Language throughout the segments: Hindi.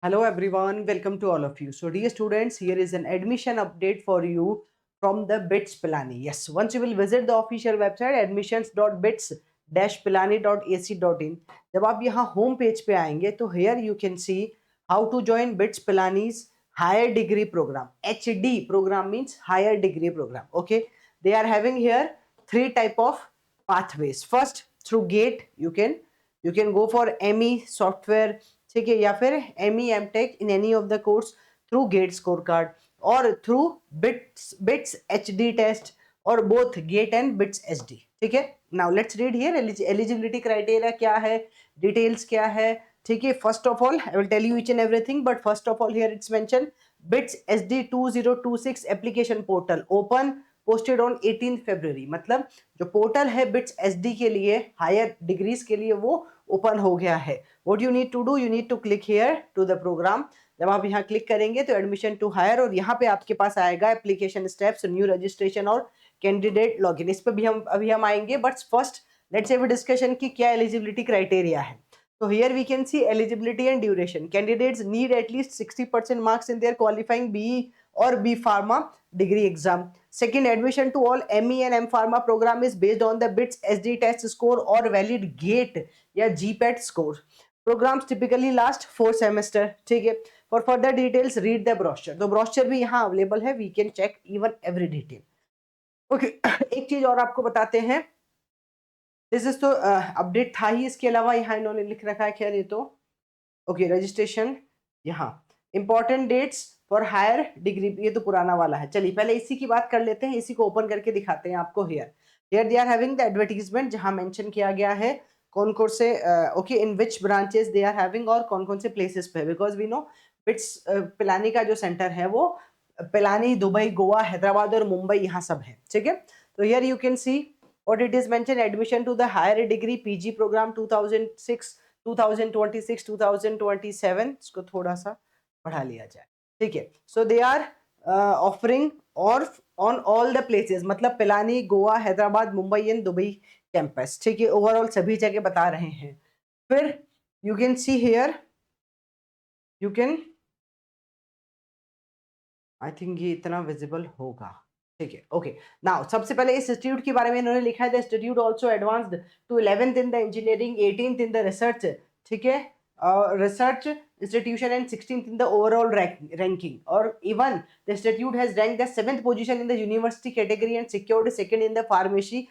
Hello everyone, welcome to all of you. So dear students, here is an admission update for you from the BITS Pilani. Yes, once you will visit the official website admissions.bits-pilani.ac.in. जब आप यहाँ होम पेज पे आएंगे तो here you can see how to join BITS Pilani's higher degree program. HD program means higher degree program. Okay, they are having here three type of pathways. First, through GATE you can go for ME software, ठीक है, या फिर MEM Tech in any of the course through GATE score card और थ्रू बिट्स HD टेस्ट और both GATE and BITS HD. ठीक है, now let's read here eligibility criteria क्या है, डिटेल्स क्या है. ठीक है, first of all I will tell you each and everything, but first of all here it's mention BITS SD 2026 application portal open posted on 18 February. मतलब जो पोर्टल है बिट्स SD के लिए हायर डिग्रीज के लिए वो ओपन हो गया है. What you need to do, you need to click here to the programme. जब आप यहाँ क्लिक करेंगे तो एडमिशन टू हायर और यहाँ पे आपके पास आएगा एप्लीकेशन स्टेप्स, न्यू रजिस्ट्रेशन और कैंडिडेट लॉगिन. इस पे भी हम आएंगे, but first let's have a discussion कि क्या एलिजिबिलिटी क्राइटेरिया है. So here we can see eligibility and duration. Candidates need at least 60% marks in their qualifying BE or B Pharma degree exam. Second, admission to all ME and M Pharma program is based on the BITS SD test score or valid GATE या GPAT score. Programs typically last 4 semester. ठीक है. For further details, read the brochure. तो brochure भी यहाँ available है. We can check even every detail. Okay. एक चीज और आपको बताते हैं. दिस इज तो अपडेट था ही, इसके अलावा यहाँ इन्होंने लिख रखा है, खैर ये तो ओके. रजिस्ट्रेशन यहाँ important dates for higher degree, ये तो पुराना वाला है. चलिए पहले इसी की बात कर लेते हैं, इसी को ओपन करके दिखाते हैं आपको. Here they are having the advertisement जहाँ मेंशन किया गया है कौन कौन से okay in which branches they are having और कौन कौन से प्लेसेस पे, because we know BITS Pilani का जो सेंटर है वो पिलानी, दुबई, गोवा, हैदराबाद और मुंबई यहाँ सब है. ठीक है, तो here you can C what it is mentioned, admission to the higher degree PG program 2006 2026 2027. इसको थोड़ा सा बढ़ा लिया जाए. ठीक है, so they are offering or on all the places, मतलब Pilani, Goa, Hyderabad, Mumbai and Dubai campus. ठीक है, ओवरऑल सभी जगह बता रहे हैं. फिर you can see here, you can, I think ये इतना विजिबल होगा. ठीक है, ओके. नाउ सबसे पहले इस इंस्टीट्यूट के बारे में इन्होंने लिखा है, the institute also advanced to 11th in the engineering, 18th in the research. ठीक है, research institution and 16th in the overall ranking. और even the institute has ranked the 7th position in the university category and secured second in the pharmacy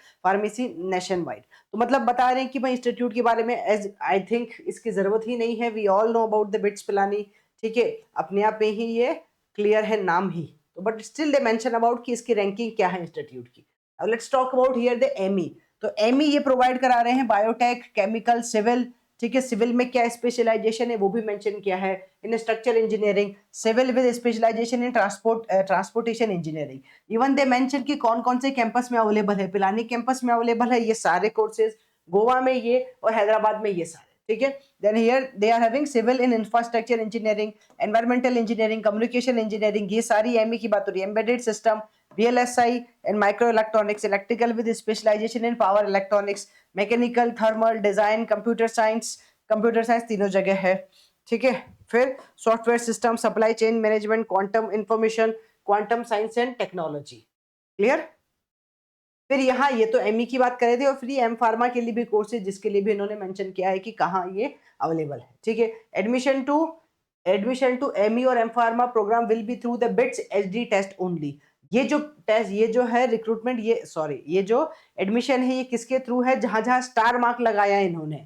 nationwide. तो मतलब बता रहे हैं कि भाई इंस्टीट्यूट के बारे में एज आई थिंक इसकी जरूरत ही नहीं है. We all know about the BITS Pilani. ठीक है, अपने आप में ही ये क्लियर है नाम ही. तो but still they mention about कि इसकी रैंकिंग क्या है इंस्टीट्यूट की. अब let's talk about here the ME. तो एमई ये प्रोवाइड करा रहे हैं बायोटेक, केमिकल, सिविल. ठीक है, सिविल में क्या स्पेशलाइजेशन है वो भी मेंशन किया है. In structure engineering, civil with specialisation in transportation engineering. Even they mention कि कौन कौन से कैंपस में अवेलेबल है. पिलानी कैंपस में अवेलेबल है ये सारे कोर्सेज, गोवा में ये और हैदराबाद में ये सारे. ठीक है, then here they are having civil in infrastructure engineering, environmental engineering, communication engineering. ये सारी एमई की बात हो रही है. Embedded system, VLSI and micro electronics, electrical with specialisation in power electronics, mechanical, thermal, design, computer science तीनों जगह है. ठीक है, फिर software system, supply chain management, quantum information, quantum science and technology. Clear. फिर यहाँ ये तो एमई की बात कर रहे थे, और फिर एम फार्मा के लिए भी कोर्सेज जिसके लिए भी इन्होंने मेंशन किया है कि कहाँ ये अवेलेबल है. ठीक है, एडमिशन टू एमई और M pharma programme will be through the BITS HD test only. ये जो टेस्ट, ये जो है रिक्रूटमेंट, ये जो एडमिशन है ये किसके थ्रू है, जहां जहां स्टार मार्क लगाया है इन्होंने.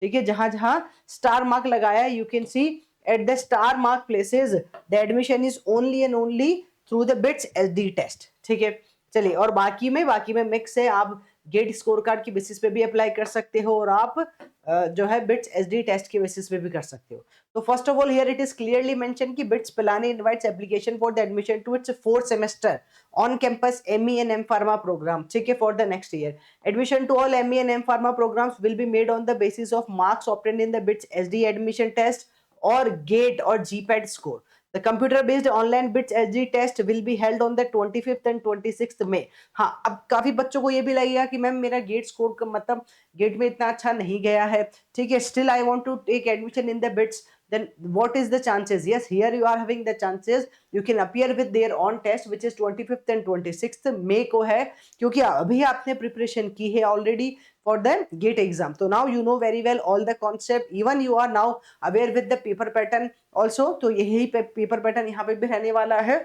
ठीक है, जहां जहां स्टार मार्क लगाया है, you can see at the star mark places the admission is only and only through the BITS HD test. ठीक है, चलिए. और बाकी में मिक्स है. आप गेट स्कोर कार्ड की बेसिस पे भी अप्लाई कर सकते हो और आप जो है बिट्स एचडी टेस्ट के बेसिस पे भी कर सकते हो. तो first of all here it is clearly mention कि BITS Pilani invites application for the admission to its 4th semester on campus ME and M pharma program. ठीक है, for the next year. Admission to all ME and M pharma programs will be made on the basis of marks obtained in the BITS HD admission test और गेट और GPAT score. The computer-based online BITS SG test will be held on the 25th and 26th May. हाँ, अब काफी बच्चों को ये भी लगेगा कि मैम मेरा गेट स्कोर का मतलब गेट में इतना अच्छा नहीं गया है. ठीक है, still I want to take admission in the BITS. then what is the chances? Yes, here you are having the chances you can appear with their own test which is 25th and 26th May को है, क्योंकि अभी आपने प्रिपरेशन की है already for the GATE exam. So now you know very well all the concept, even you are now aware with the paper pattern also. तो यही paper pattern यहाँ पे भी रहने वाला है,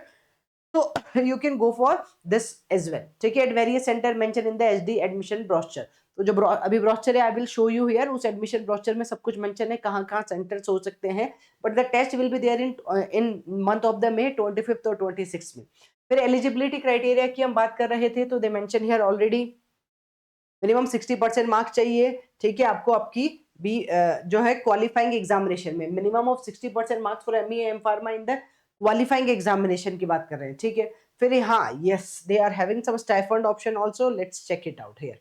so you can go for this as well. ठीक है, at various center mentioned in the SD admission brochure. तो जो अभी ब्रोचर है I will show you here, उस एडमिशन ब्रोचर में सब कुछ मेंशन है कहाँ कहाँ सेंटर्स हो सकते हैं, but the test will be there in month of the May 25th और 26th में. फिर एलिजिबिलिटी क्राइटेरिया की हम बात कर रहे थे, तो they mention here already minimum 60% marks चाहिए. ठीक है, आपको आपकी बी जो है क्वालिफाइंग एग्जामिनेशन में minimum of 60% marks for ME M pharma in the qualifying examination की बात कर रहे हैं. ठीक है, फिर हाँ yes they are having some stipend option also, let's check it out here.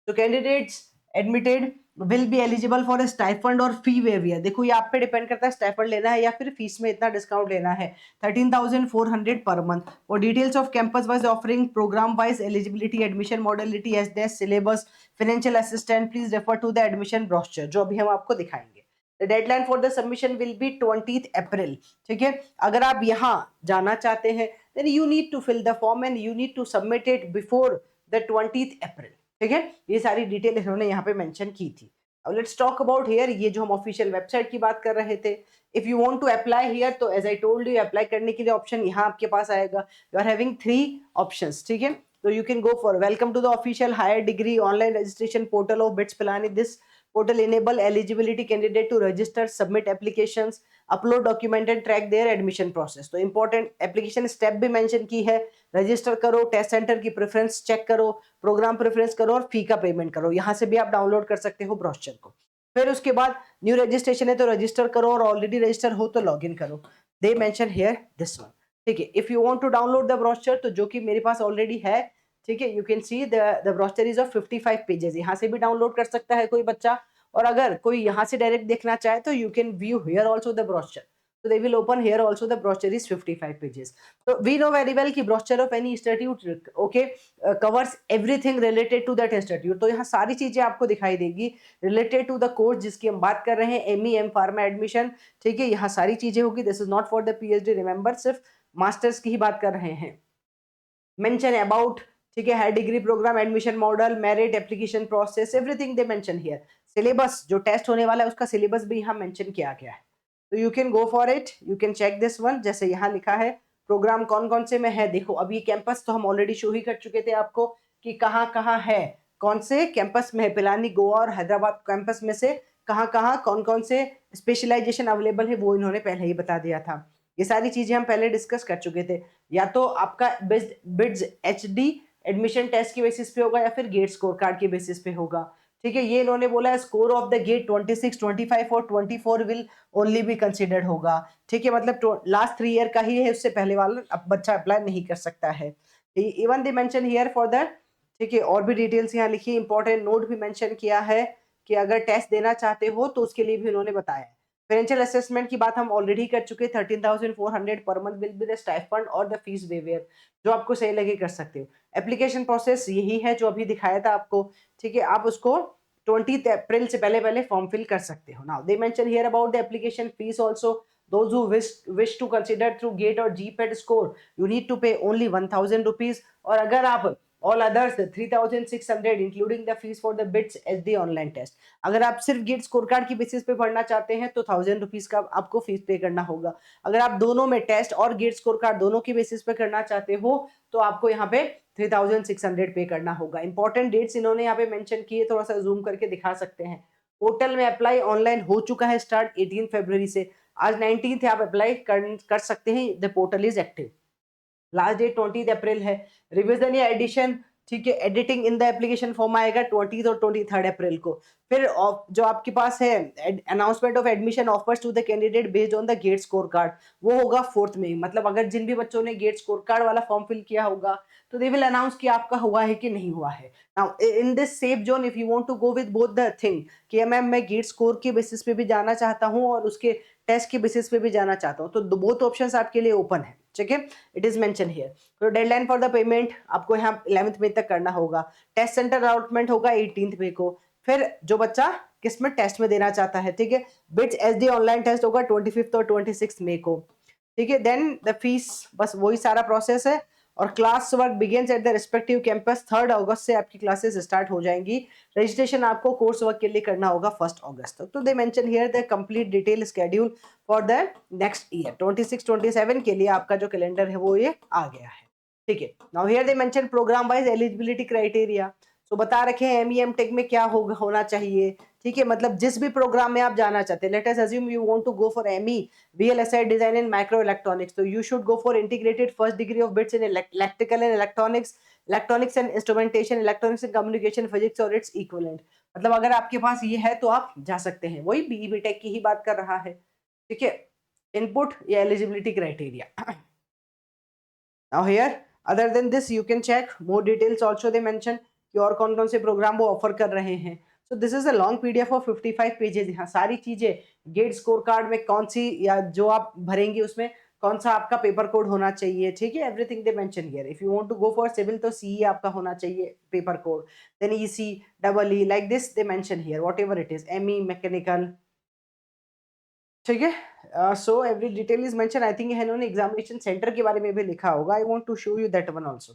तो candidates admitted will be eligible for stipend और फी वेवियर. देखो ये आप पे डिपेंड करता है स्टाइफंड लेना है या फिर फीस में इतना डिस्काउंट लेना है. 13,400 पर मंथ. और details of campus wise offering, programme wise eligibility, admission modality, SDS, syllabus, financial assistant, please refer to the admission brochure, जो अभी हम आपको दिखाएंगे. The deadline for the submission will be 20th April. ठीक है, अगर आप यहाँ जाना चाहते हैं then you need to fill the form and you need to submit it before the 20th April. ठीक है, ये सारी डिटेल इन्होंने यहाँ पे मेंशन की थी. अब लेट्स टॉक अबाउट हियर, ये जो हम ऑफिशियल वेबसाइट की बात कर रहे थे. If you want to apply here, तो as I told you apply करने के लिए ऑप्शन यहाँ आपके पास आएगा. You are having 3 options. ठीक है, तो you can go for welcome to the official higher degree online registration portal of BITS Pilani. This portal enable eligibility candidate to register, submit applications, upload document and track their admission process. तो important application step भी mention की है. रजिस्टर करो, टेस्ट सेंटर की प्रेफरेंस चेक करो, प्रोग्राम प्रेफरेंस करो और फी का पेमेंट करो. यहाँ से भी आप डाउनलोड कर सकते हो ब्रोशर को. फिर उसके बाद न्यू रजिस्ट्रेशन है तो रजिस्टर करो और ऑलरेडी रजिस्टर हो तो लॉग इन करो. They mention here this one. ठीक है, if you want to download the brochure, तो जो कि मेरे पास ऑलरेडी है. ठीक है, you can see the brochure is of 55 pages. यहाँ से भी डाउनलोड कर सकता है कोई बच्चा, और अगर कोई यहाँ से डायरेक्ट देखना चाहे तो you can view here also the brochure. So they will open here also the brochure is 55 pages. So we know very well कि brochure of any institute okay covers everything related to that institute. तो यहाँ सारी चीजें आपको दिखाई देगी related to the course जिसकी हम बात कर रहे हैं, एमई एम फार्मा एडमिशन. ठीक है, यहाँ सारी चीजें होगी. This is not for the PhD, remember सिर्फ मास्टर्स की ही बात कर रहे हैं. मेंशन अबाउट, ठीक है, high degree programme, admission model, merit, application process, everything they mention here. Syllabus जो टेस्ट होने वाला है उसका सिलेबस भी यहाँ मेंशन किया गया है. तो you can go for it, you can check this one. जैसे यहाँ लिखा है प्रोग्राम कौन कौन से में है. देखो अब ये कैंपस तो हम ऑलरेडी शो ही कर चुके थे आपको कि कहाँ कहाँ है, कौन से कैंपस में है. पिलानी, गोवा और हैदराबाद कैंपस में से कहाँ कहाँ कौन कौन से स्पेशलाइजेशन अवेलेबल है वो इन्होंने पहले ही बता दिया था. ये सारी चीजें हम पहले डिस्कस कर चुके थे. या तो आपका बिड्स एचडी एडमिशन टेस्ट की बेसिस पे होगा या फिर गेट स्कोर कार्ड के बेसिस पे होगा. ठीक है, ये इन्होंने बोला है स्कोर ऑफ द गेट 26, 25 और 24 विल ओनली बी कंसिडर्ड होगा. ठीक है, मतलब लास्ट 3 ईयर का ही है, उससे पहले वाला अब बच्चा अप्लाई नहीं कर सकता है. Even they mention here for the, ठीक है, और भी डिटेल्स यहाँ लिखी. इंपॉर्टेंट नोट भी मेंशन किया है कि अगर टेस्ट देना चाहते हो तो उसके लिए भी उन्होंने बताया है. फाइनेंशियल असेसमेंट की बात हम ऑलरेडी कर चुके. 13,400 per month will be the stipend और द फीस वेवियर, जो आपको सही लगे कर सकते हो. एप्लीकेशन प्रोसेस यही है जो अभी दिखाया था आपको. ठीक है, आप उसको 20th अप्रैल से पहले पहले फॉर्म फिल कर सकते हो. Now they mention here about the application fees also. Those who wish to consider through GATE or GPAT score, you need to pay only 1,000 rupees. और अगर आप all others 3,600 including the fees for the BITS SD online test. अगर आप सिर्फ गेट स्कोर कार्ड की बेसिस पे पढ़ना चाहते हैं तो 1,000 रुपीज का आपको फीस पे करना होगा. अगर आप दोनों में टेस्ट और गेट स्कोर कार्ड दोनों की बेसिस पे करना चाहते हो तो आपको यहाँ पे 3,600 पे करना होगा. इंपॉर्टेंट डेट्स इन्होंने यहाँ पे मेंशन किए, थोड़ा सा जूम करके दिखा सकते हैं. पोर्टल में अप्लाई ऑनलाइन हो चुका है स्टार्ट 18 फरवरी से. आज 19th है, आप अप्लाई कर सकते हैं. The portal is active. Last date 20th April है. रिवीजन या एडिशन, ठीक है, editing in the application form आएगा 20th और 23rd अप्रैल को. फिर जो आपके पास है announcement of admission offers to the candidate based on the GATE score card, वो होगा 4th में. मतलब अगर जिन भी बच्चों ने गेट स्कोर कार्ड वाला फॉर्म फिल किया होगा तो दे विल अनाउंस कि आपका हुआ है कि नहीं हुआ है. Now in this safe zone if you want to go with both the thing कि मैम मैं गेट स्कोर के बेसिस पे भी जाना चाहता हूँ और उसके टेस्ट के बेसिस पे भी जाना चाहता हूँ, तो बोथ ऑप्शंस आपके लिए ओपन है. ठीक है, इट इज मेंशन हियर. तो डेडलाइन फॉर द पेमेंट आपको यहाँ 11th मई तक करना होगा. टेस्ट सेंटर अलॉटमेंट होगा 18th मई को. फिर जो बच्चा किस में टेस्ट में देना चाहता है, ठीक है, बिट्स एसडी ऑनलाइन टेस्ट होगा 25 और 26 मई को, ठीक है। देन द फीस, बस वही सारा प्रोसेस है। और class work begins at the respective campus 3 अगस्त से आपकी क्लासेस स्टार्ट हो जाएंगी। रजिस्ट्रेशन आपको कोर्स वर्क के लिए करना होगा 1 अगस्त तक। तो they mention here the complete detail schedule for the next year 26-27 के लिए आपका जो कैलेंडर है वो ये आ गया है, ठीक है। Now here they mention programme wise eligibility criteria. तो बता रखे हैं एमई एमटेक में क्या होना चाहिए, ठीक है, मतलब जिस भी प्रोग्राम में आप जाना चाहते हैं। Let us assume you want to go for ME VLSI design in microelectronics, तो you should go for integrated first degree of BITS in electrical and electronics and instrumentation, electronics and communication physics और इट्स इक्विवेलेंट। मतलब अगर आपके पास ये है तो आप जा सकते हैं, वही बीई बीटेक की ही बात कर रहा है, ठीक है। इनपुट या eligibility criteria. Now here, other than this, you can check more details also they mention कि और कौन कौन से प्रोग्राम वो ऑफर कर रहे हैं। So this is a long PDF of 55 pages. यहाँ सारी चीजें गेट स्कोर कार्ड में कौन सी या जो आप भरेंगे उसमें कौन सा आपका पेपर कोड होना चाहिए, ठीक है, everything they mention here. If you want to go for civil तो सीई आपका होना चाहिए paper code, then EC double E like this they mention here whatever it is, ME mechanical, ठीक है। So every detail is mention. I think इन्होंने एग्जामिनेशन सेंटर के बारे में भी लिखा होगा। I want to show you that one also,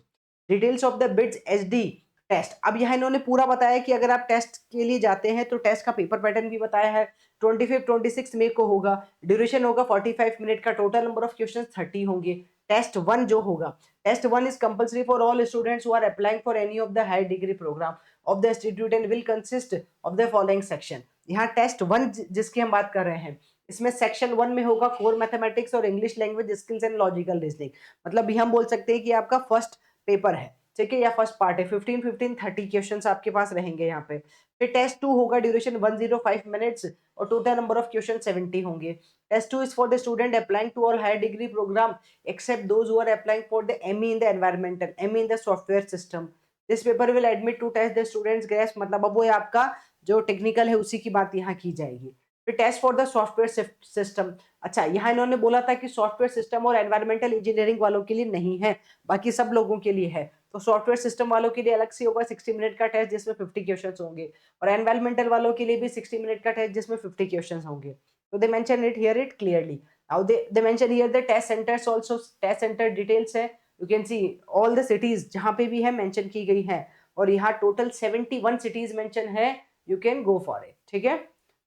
details of the BITS HD test. अब यहाँ इन्होंने पूरा बताया कि अगर आप टेस्ट के लिए जाते हैं तो टेस्ट का पेपर पैटर्न भी बताया है। 25-26 मई को होगा, ड्यूरेशन होगा 45 मिनट का, टोटल नंबर ऑफ क्वेश्चन 30 होंगे। टेस्ट 1 जो होगा, test 1 is compulsory for all students who are applying for any of the high degree programme of the institute and will consist of the following section. यहाँ टेस्ट 1 जिसकी हम बात कर रहे हैं, इसमें सेक्शन 1 में होगा कोर मैथमेटिक्स और English language skills and logical reasoning. मतलब भी हम बोल सकते हैं कि आपका फर्स्ट पेपर है, ठीक है, या फर्स्ट पार्ट है। 15 30 क्वेश्चंस आपके पास रहेंगे यहाँ पे। फिर टेस्ट 2 होगा, ड्यूरेशन 105 मिनट्स और टोटल नंबर ऑफ क्वेश्चन 70 होंगे। Test 2 is for the student applying to all higher degree programme except those who are applying for the ME in the environmental, ME in the software system. This paper will admit to test the students grace, मतलब अब वो आपका जो टेक्निकल है उसी की बात यहाँ की जाएगी। फिर test for the software system. अच्छा, यहाँ इन्होंने बोला था कि सॉफ्टवेयर सिस्टम और एनवायरमेंटल इंजीनियरिंग वालों के लिए नहीं है, बाकी सब लोगों के लिए है। तो सॉफ्टवेयर सिस्टम वालों के लिए अलग से होगा 60 मिनट का टेस्ट जिसमें 50 क्वेश्चंस होंगे, और एनवायरमेंटल वालों के लिए भी 60 मिनट का टेस्ट जिसमें 50 क्वेश्चंस होंगे। तो they mention it here it clearly. Now they mention here the test centres also, test centre details है, you can see all the cities जहां पे भी है मेंशन की गई है, और यहाँ टोटल 71 सिटीज मेंशन है, you can go for it, ठीक है।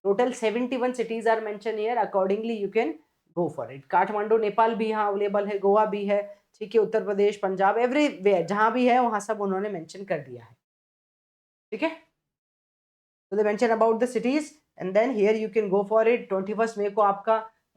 Total 71 cities are mentioned here, accordingly you can go for it। Kathmandu Nepal भी यहाँ अवेलेबल है, गोवा भी है, ठीक है, उत्तर प्रदेश, पंजाब, एवरीवेयर जहां भी है वहां सब उन्होंने मेंशन कर दिया है, ठीक है। तो they mention about the cities and then here you can go for it. 21 मई को आपका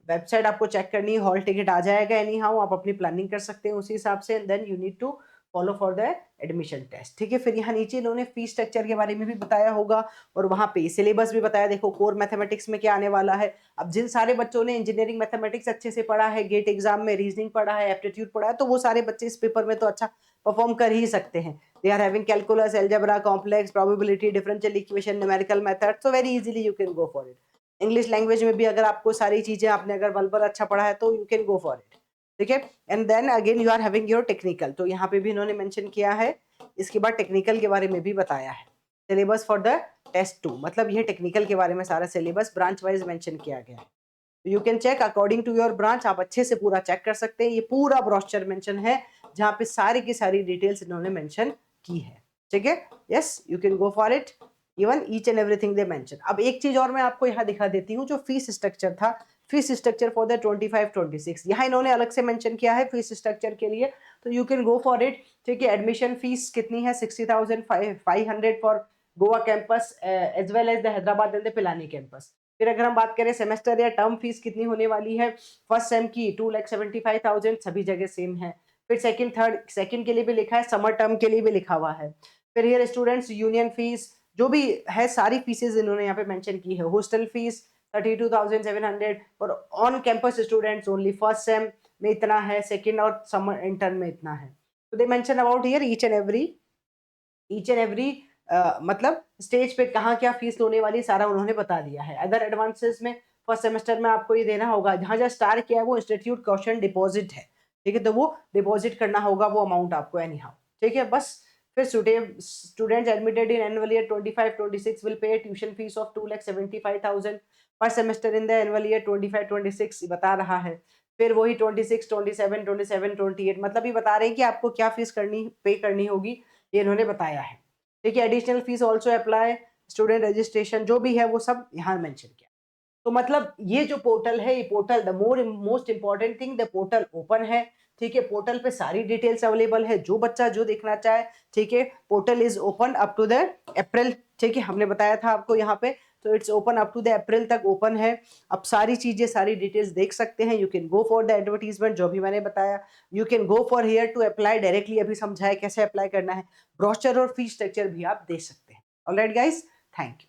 वेबसाइट आपको चेक करनी है, हॉल टिकट आ जाएगा, एनी हाउ आप अपनी प्लानिंग कर सकते हैं उसी हिसाब से, and then you need to follow for the admission test, ठीक है। फिर यहाँ नीचे इन्होंने फीस स्ट्रक्चर के बारे में भी बताया होगा, और वहाँ पे सिलेबस भी बताया। देखो कोर मैथमेटिक्स में क्या आने वाला है। अब जिन सारे बच्चों ने इंजीनियरिंग मैथमेटिक्स अच्छे से पढ़ा है, गेट एग्जाम में रीजनिंग पढ़ा है, एप्टीट्यूड पढ़ा है, तो वो सारे बच्चे इस पेपर में तो अच्छा परफॉर्म कर ही सकते हैं। They are having calculus, algebra, complex, probability, differential equation, numerical method, so very easily you can go for it। English language में भी अगर आपको सारी चीजें आपने अगर बल अच्छा पढ़ा है तो you can go for it, ठीक है। And then again you are having your technical, तो यहाँ पे भी इन्होंने मेंशन किया है। इसके बाद टेक्निकल के बारे में भी बताया है, सिलेबस फॉर द टेस्ट 2, मतलब ये टेक्निकल के बारे में सारा सिलेबस ब्रांच वाइज मेंशन किया गया है। You can check according to your branch, आप अच्छे से पूरा चेक कर सकते हैं। ये पूरा ब्रोशर मेंशन है जहाँ पे सारी की सारी डिटेल्स इन्होंने मेंशन की है, ठीक है। Yes, you can go for it, even each and everything they mention. अब एक चीज और मैं आपको यहाँ दिखा देती हूँ, जो फीस स्ट्रक्चर था, फीस स्ट्रक्चर फॉर द 25-26 यहाँ इन्होंने अलग से मेंशन किया है फीस स्ट्रक्चर के लिए, तो you can go for it, ठीक है। एडमिशन फीस कितनी है, 60,500 for Goa campus as well as the Hyderabad and the Pilani campus. फिर अगर हम बात करें सेमेस्टर या टर्म फीस कितनी होने वाली है, फर्स्ट सेम की 2,75,000 सभी जगह सेम है। फिर सेकंड थर्ड, सेकंड के लिए भी लिखा है, समर टर्म के लिए भी लिखा हुआ है। फिर ये स्टूडेंट्स यूनियन फीस जो भी है सारी फीसेज इन्होंने यहाँ पे मेंशन की है। हॉस्टल फीस 32,700 और on campus students only first sem में इतना है, सेकंड और समर इंटर्न में इतना है। तो they mention about hear each and every मतलब स्टेज पे कहाँ क्या फीस होने वाली सारा उन्होंने बता दिया है। अदर एडवांसेस में फर्स्ट सेमेस्टर में आपको ये देना होगा, जहाँ जहाँ स्टार किया है वो इंस्टीट्यूट कॉशन डिपॉजिट है, ठीक है, तो वो डिपॉजिट करना होगा वो अमाउंट आपको एनी हाउ, ठीक है। बस फिर students admitted in annual year 25-26 will pay tuition fees of 2,75,000 पर semester in the annual year 25-26 बता रहा है। फिर वही 26, 27, 27, 28 मतलब ये बता रहे हैं कि आपको क्या फीस पे करनी होगी, ये इन्होंने बताया है। ठीक है, additional fees also apply, student registration जो भी है वो सब यहाँ मेंशन किया। तो मतलब ये जो पोर्टल है, ये portal the most important thing, the portal open है। ठीक है, पोर्टल पे सारी डिटेल्स अवेलेबल है, जो बच्चा जो देखना चाहे। ठीक है, portal is open up to the April. ठीक है, हमने बताया था आपको यहाँ पे, तो it's open up to the April तक ओपन है। अब सारी चीजें, सारी डिटेल्स देख सकते हैं। You can go for the advertisement, जो भी मैंने बताया। You can go for here to apply directly, अभी समझाया कैसे अप्लाई करना है। ब्रोशर और फीस स्ट्रक्चर भी आप दे सकते हैं। Alright guys, thank you.